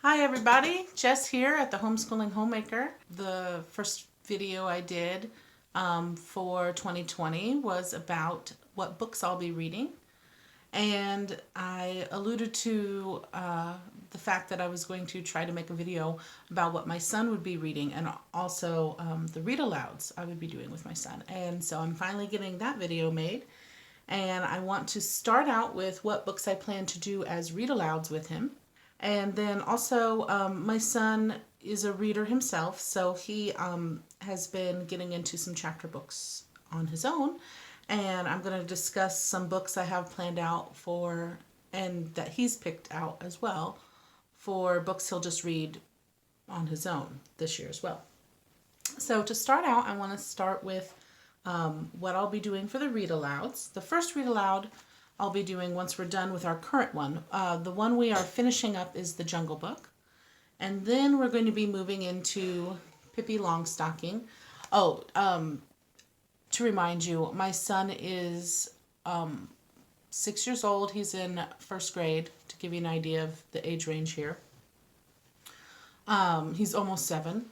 Hi everybody, Jess here at the Homeschooling Homemaker. The first video I did for 2020 was about what books I'll be reading, and I alluded to the fact that I was going to try to make a video about what my son would be reading, and also the Read Alouds I would be doing with my son. And so I'm finally getting that video made, and I want to start out with what books I plan to do as Read Alouds with him. And then also, my son is a reader himself, so he has been getting into some chapter books on his own. And I'm going to discuss some books I have planned out for, and that he's picked out as well, for books he'll just read on his own this year as well. So to start out, I want to start with what I'll be doing for the Read Alouds. The first Read Aloud I'll be doing once we're done with our current one. The one we are finishing up is The Jungle Book. And then we're going to be moving into Pippi Longstocking. Oh, to remind you, my son is 6 years old. He's in first grade, to give you an idea of the age range here. He's almost 7.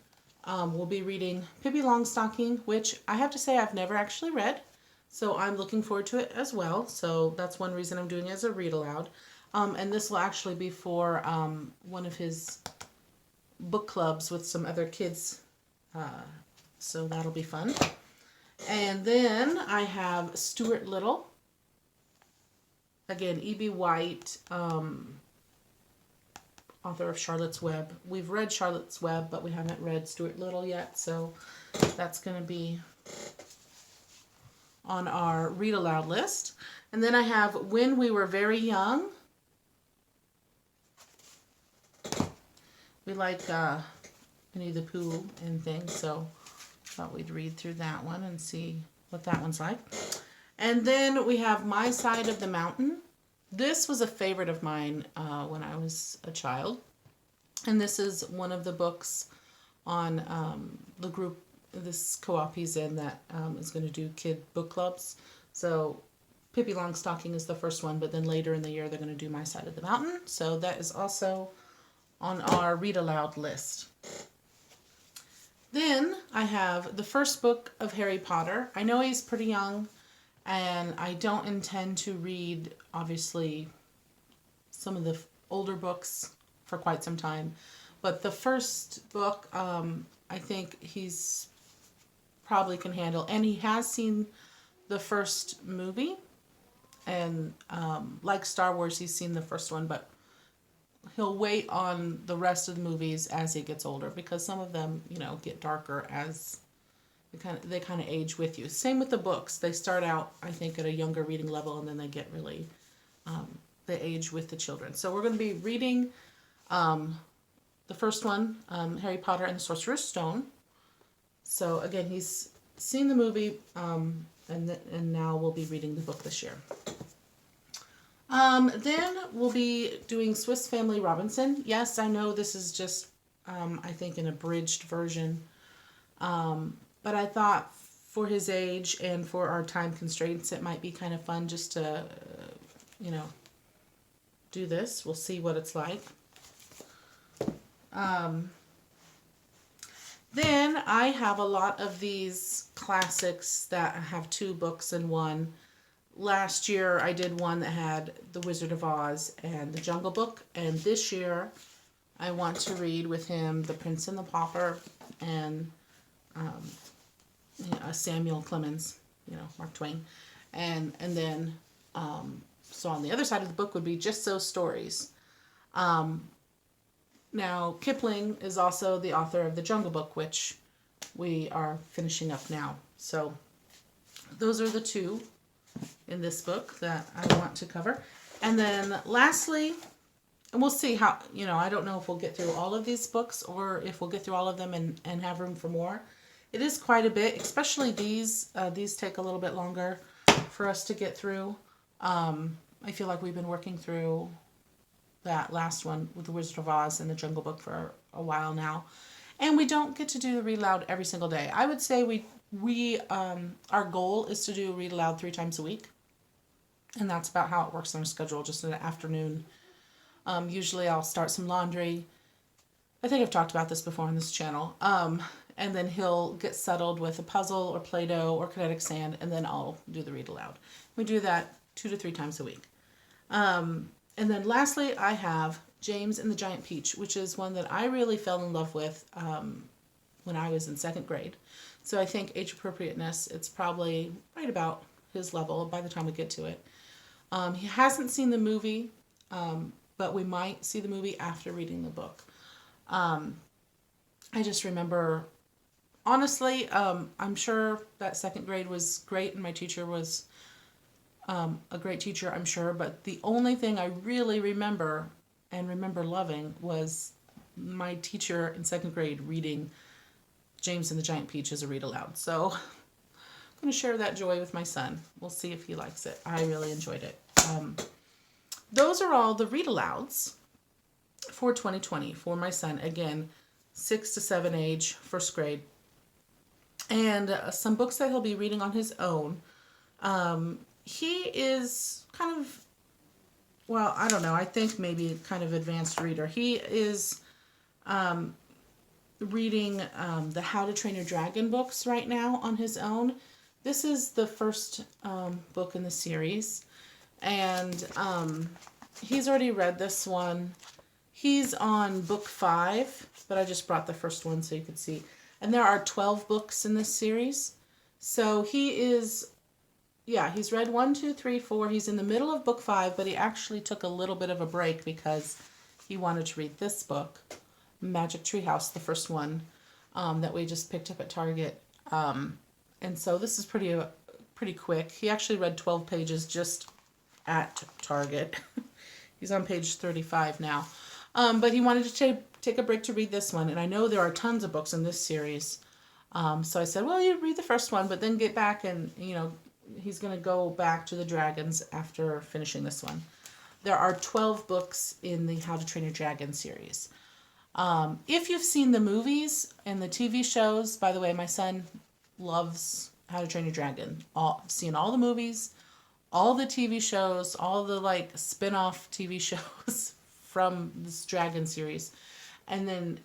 We'll be reading Pippi Longstocking, which I have to say I've never actually read. So I'm looking forward to it as well. So that's one reason I'm doing it as a read aloud. And this will actually be for one of his book clubs with some other kids. So that'll be fun. And then I have Stuart Little. Again, E.B. White, author of Charlotte's Web. We've read Charlotte's Web, but we haven't read Stuart Little yet. So that's going to be on our read aloud list. And then I have When We Were Very Young. We like Winnie the Pooh and things, so thought we'd read through that one and see what that one's like. And then we have My Side of the Mountain. This was a favorite of mine when I was a child. And this is one of the books on the group, this co-op he's in, that is going to do kid book clubs. So Pippi Longstocking is the first one, but then later in the year they're going to do My Side of the Mountain. So that is also on our read aloud list. Then I have the first book of Harry Potter. I know he's pretty young, and I don't intend to read, obviously, some of the older books for quite some time. But the first book, I think he's probably can handle, and he has seen the first movie, and like Star Wars, he's seen the first one, but he'll wait on the rest of the movies as he gets older, because some of them, get darker as they kind of age with you. Same with the books. They start out, I think, at a younger reading level, and then they get really they age with the children. So we're going to be reading the first one, Harry Potter and the Sorcerer's Stone. So again, he's seen the movie, and now we'll be reading the book this year. Then we'll be doing Swiss Family Robinson. Yes, I know this is just, I think, an abridged version. But I thought for his age and for our time constraints, it might be kind of fun just to, do this. We'll see what it's like. Then I have a lot of these classics that have 2 books in one. Last year I did one that had The Wizard of Oz and The Jungle Book, and this year I want to read with him The Prince and the Pauper and Samuel Clemens, Mark Twain, and then so on the other side of the book would be Just So Stories. Now, Kipling is also the author of The Jungle Book, which we are finishing up now. So those are the 2 in this book that I want to cover. And then lastly, and we'll see how, I don't know if we'll get through all of these books or if we'll get through all of them and have room for more. It is quite a bit, especially these. These take a little bit longer for us to get through. I feel like we've been working through that last one with The Wizard of Oz and The Jungle Book for a while now. And we don't get to do the read aloud every single day. I would say we our goal is to do read aloud 3 times a week. And that's about how it works on our schedule, just in the afternoon. Usually I'll start some laundry, I think I've talked about this before on this channel. And then he'll get settled with a puzzle or Play-Doh or kinetic sand, and then I'll do the read aloud. We do that 2 to 3 times a week. And then lastly, I have James and the Giant Peach, which is one that I really fell in love with when I was in 2nd grade. So I think age appropriateness, it's probably right about his level by the time we get to it. He hasn't seen the movie, but we might see the movie after reading the book. I just remember, honestly, I'm sure that 2nd grade was great and my teacher was a great teacher, I'm sure, but the only thing I really remember loving was my teacher in 2nd grade reading James and the Giant Peach as a read aloud. So I'm going to share that joy with my son. We'll see if he likes it. I really enjoyed it. Those are all the read alouds for 2020 for my son. Again, 6 to 7 age, 1st grade. And some books that he'll be reading on his own. He is kind of, well, I don't know, I think maybe kind of advanced reader. He is reading the How to Train Your Dragon books right now on his own. This is the first book in the series, and he's already read this one. He's on book 5, but I just brought the first one so you could see. And there are 12 books in this series. So he is, yeah, he's read 1, 2, 3, 4. He's in the middle of book 5, but he actually took a little bit of a break because he wanted to read this book, Magic Treehouse, the first one that we just picked up at Target. And so this is pretty quick. He actually read 12 pages just at Target. He's on page 35 now. But he wanted to take a break to read this one. And I know there are tons of books in this series. So I said, well, you read the first one, but then get back and, you know, he's going to go back to the dragons after finishing this one. There are 12 books in the How to Train Your Dragon series. If you've seen the movies and the TV shows, by the way, my son loves How to Train Your Dragon. Seen all the movies, all the TV shows, all the like spin-off TV shows from this dragon series. And then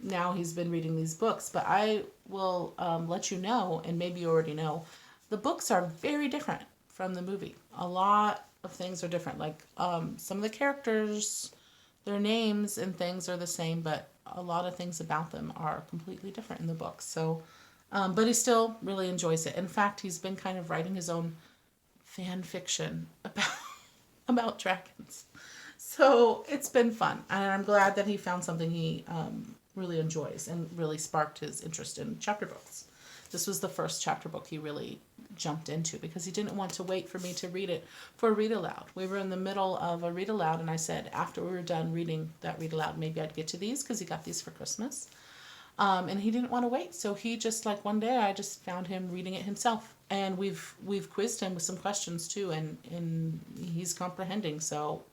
now he's been reading these books. But I will let you know, and maybe you already know, the books are very different from the movie. A lot of things are different. Like some of the characters, their names and things are the same, but a lot of things about them are completely different in the books. So, but he still really enjoys it. In fact, he's been kind of writing his own fan fiction about dragons. So it's been fun, and I'm glad that he found something he really enjoys and really sparked his interest in chapter books. This was the first chapter book he really jumped into because he didn't want to wait for me to read it for a read aloud. We were in the middle of a read aloud, and I said after we were done reading that read aloud, maybe I'd get to these because he got these for Christmas. And he didn't want to wait, so he just, like, one day I just found him reading it himself, and we've quizzed him with some questions too, and he's comprehending. So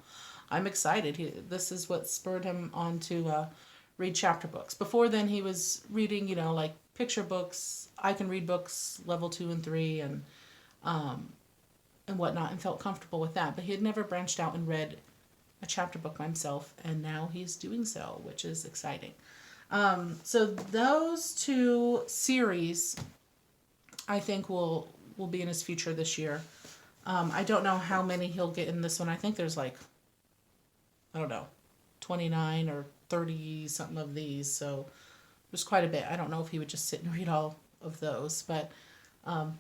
I'm excited. This is what spurred him on to read chapter books. Before then, he was reading, you know, like picture books. I can read books level 2 and 3 and whatnot, and felt comfortable with that. But he had never branched out and read a chapter book by himself, and now he's doing so, which is exciting. So those 2 series, I think, will be in his future this year. I don't know how many he'll get in this one. I think there's like, I don't know, 29 or 30 something of these. So there's quite a bit. I don't know if he would just sit and read all of those, but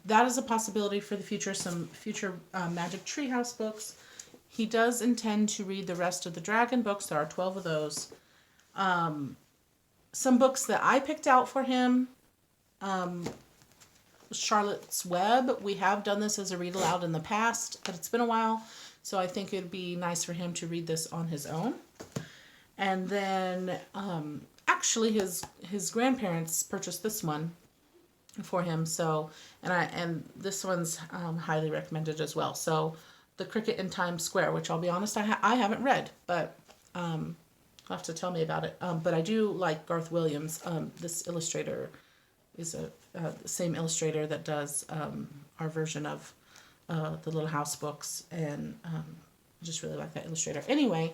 that is a possibility for the future. Some future Magic Treehouse books. He does intend to read the rest of the dragon books. There are 12 of those. Some books that I picked out for him, Charlotte's Web. We have done this as a read aloud in the past, but it's been a while, so I think it'd be nice for him to read this on his own. And then actually his grandparents purchased this one for him, so and this one's highly recommended as well. So The Cricket in Times Square, which I'll be honest, I haven't read, but you'll have to tell me about it. But I do like Garth Williams. This illustrator is the same illustrator that does our version of the Little House books, and just really like that illustrator. Anyway,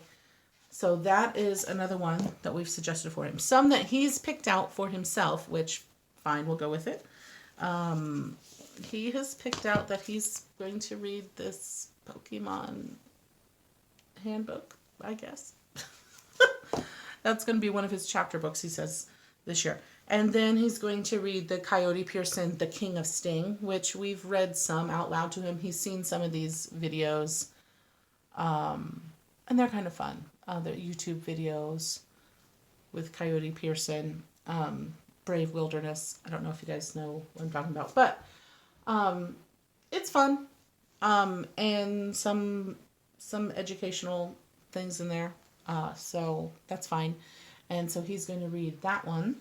So that is another one that we've suggested for him. Some that he's picked out for himself, which fine, we'll go with it. He has picked out that he's going to read this Pokemon handbook, I guess. That's going to be one of his chapter books, he says, this year. And then he's going to read the Coyote Peterson, The King of Sting, which we've read some out loud to him. He's seen some of these videos, and they're kind of fun. They're YouTube videos with Coyote Peterson, Brave Wilderness. I don't know if you guys know what I'm talking about, but it's fun, and some educational things in there, so that's fine. And so he's going to read that one.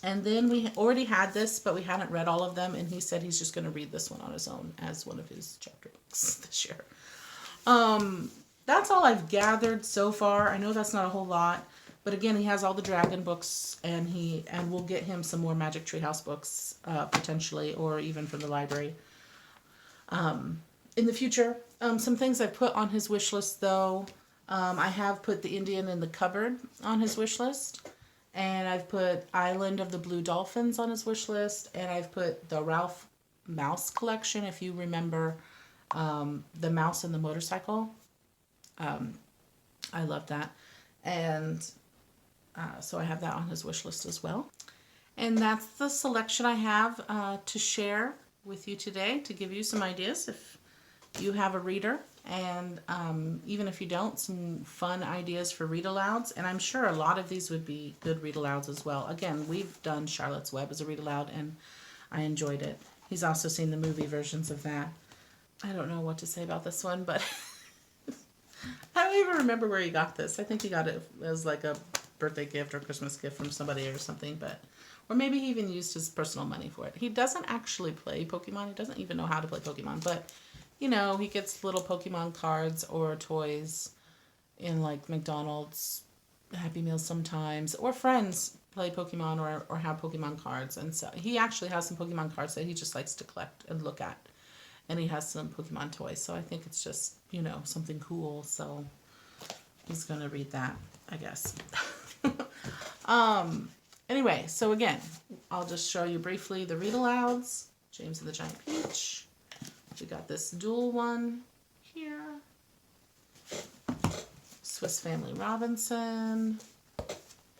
And then we already had this, but we hadn't read all of them, and he said he's just going to read this one on his own as one of his chapter books this year. That's all I've gathered so far. I know that's not a whole lot, but again, he has all the dragon books, and we'll get him some more Magic Treehouse books, potentially, or even from the library. In the future, some things I put on his wish list, though. I have put The Indian in the Cupboard on his wish list, and I've put Island of the Blue Dolphins on his wish list, and I've put the Ralph Mouse collection, if you remember, The Mouse and the Motorcycle. I love that, and so I have that on his wish list as well. And that's the selection I have to share with you today, to give you some ideas if you have a reader, and even if you don't, some fun ideas for read alouds. And I'm sure a lot of these would be good read alouds as well. Again, we've done Charlotte's Web as a read aloud, and I enjoyed it. He's also seen the movie versions of that. I don't know what to say about this one, but I don't even remember where he got this. I think he got it as like a birthday gift or Christmas gift from somebody or something, or maybe he even used his personal money for it. He doesn't actually play Pokemon. He doesn't even know how to play Pokemon, but you know, he gets little Pokemon cards or toys in like McDonald's Happy Meals sometimes, or friends play Pokemon or have Pokemon cards. And so he actually has some Pokemon cards that he just likes to collect and look at. And he has some Pokemon toys. So I think it's just, you know, something cool. So he's going to read that, I guess. Anyway, so again, I'll just show you briefly the read alouds. James and the Giant Peach. We got this dual one here. Swiss Family Robinson.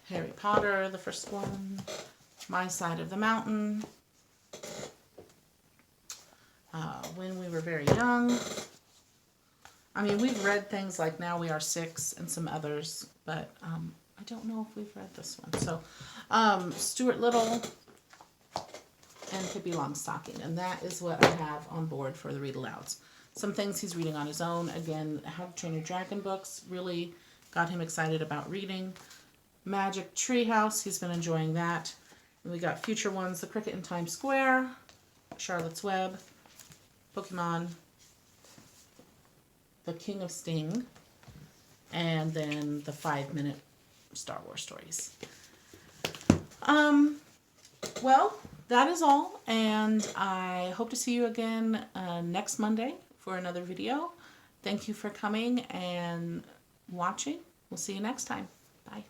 Harry Potter, the first one. My Side of the Mountain. When We Were Very Young. I mean, we've read things like Now We Are Six and some others, but I don't know if we've read this one. So, Stuart Little and Pippi Longstocking, and that is what I have on board for the read alouds. Some things he's reading on his own. Again, How to Train Your Dragon books really got him excited about reading. Magic Treehouse, he's been enjoying that. And we got future ones, The Cricket in Times Square, Charlotte's Web, Pokemon, The King of Sting, and then the 5-minute Star Wars stories. Well, that is all, and I hope to see you again next Monday for another video. Thank you for coming and watching. We'll see you next time. Bye.